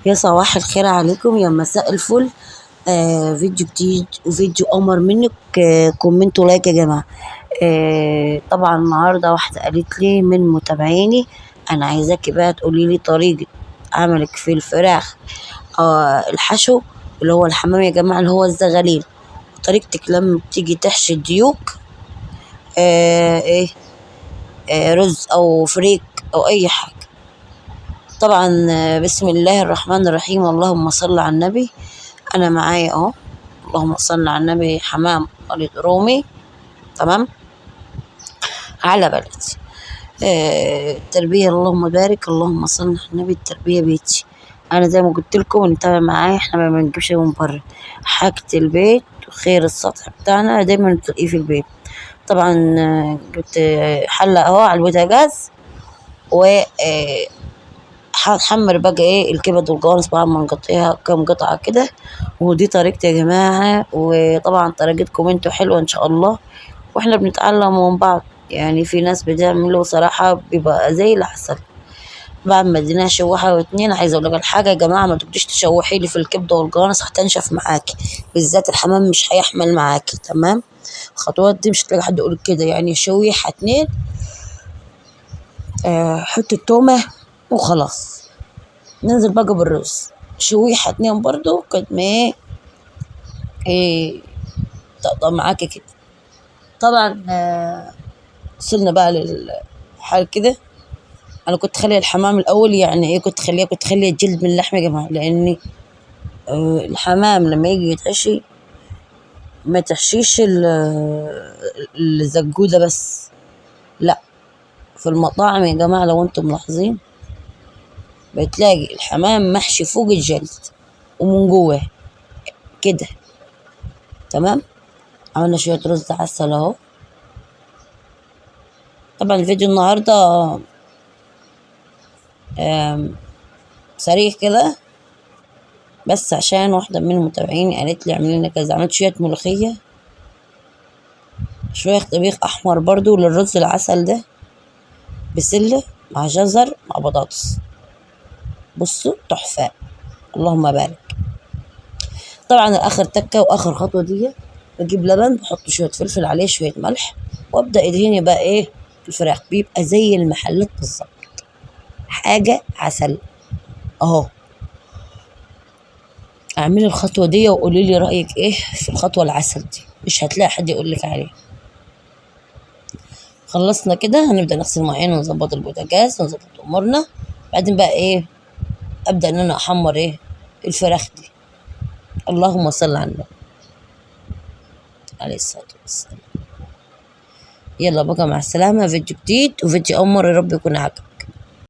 يا صباح الخير عليكم، يا مساء الفل. فيديو جديد وفيديو قمر منك. كومنت ولايك يا جماعة. طبعا النهاردة واحدة قالت لي من متابعيني: أنا عايزاكي بقى تقولي لي طريقة عملك في الفراخ الحشو اللي هو الحمام يا جماعة، اللي هو الزغاليل، طريقتك لما تيجي تحشي الديوك ايه رز أو فريك أو أي حاجة. طبعا بسم الله الرحمن الرحيم، اللهم صل على النبي. انا معايا اهو، اللهم صل على النبي، حمام خليط رومي، تمام، على بلدي. التربية اللهم بارك، اللهم صل على النبي، التربية بيتي. انا زي ما قلت لكم انتبه معايا، احنا ما بنجيبش من بره، حاجة البيت وخير السطح بتاعنا دايما تلاقيه في البيت. طبعا جبت حلة اهو على البوتاجاز، و هنحمر بقى ايه الكبد والجوانص بعد ما نقطعها كام قطعة كده. ودي طريقتي يا جماعة، وطبعا طريقتكم انتوا حلوة ان شاء الله، واحنا بنتعلم من بعض. يعني في ناس بتعمله صراحة بيبقى زي العسل. بعد ما اديناها شوحة واتنين، عايزة اقول لك الحاجة يا جماعة: ما تقعديش تشوحي لي في الكبدة والجوانص، هتنشف معاكي، بالذات الحمام مش هيحمل معاكي، تمام. الخطوات دي مش هتلاقي حد يقول كده، يعني شويحة اتنين، حطي التومة وخلاص. ننزل بقى بالرز شويحة اتنين برضو، قد ما ايه تقطع معاكي كده. طبعا وصلنا بقى للحال كده. انا كنت خلي الحمام الاول، يعني ايه كنت خلي الجلد من اللحم يا جماعه، لاني الحمام لما يجي يتحشي ما تحشيش الزجوده بس، لا. في المطاعم يا جماعه لو انتم ملاحظين بتلاقي الحمام محشي فوق الجلد ومن جوه كده، تمام. عملنا شويه رز عسل اهو. طبعا الفيديو النهارده سريع كده، بس عشان واحدة من المتابعين قالت لي اعملي لنا كذا. عملت شوية ملوخية، شوية طبيخ أحمر برضو للرز العسل ده، بسلة مع جزر مع بطاطس. بصوا تحفة، اللهم بارك. طبعا الآخر تكة وآخر خطوة دي، بجيب لبن، بحط شوية فلفل عليه شوية ملح، وابدأ ادهني بقى ايه الفراخ، بيبقى زي المحلات بالظبط، حاجة عسل اهو. اعملي الخطوة دي وقولي لي رأيك ايه في الخطوة العسل دي، مش هتلاقي حد يقول لك عليها. خلصنا كده، هنبدأ نغسل مواعين ونظبط البوتاجاز ونظبط امورنا. بعدين بقى ايه، ابدأ ان انا احمر ايه الفراخ دي. اللهم صل على النبي عليه الصلاة والسلام. يلا بقى مع السلامة، فيديو جديد وفيديو أول مرة، يا رب يكون عجب.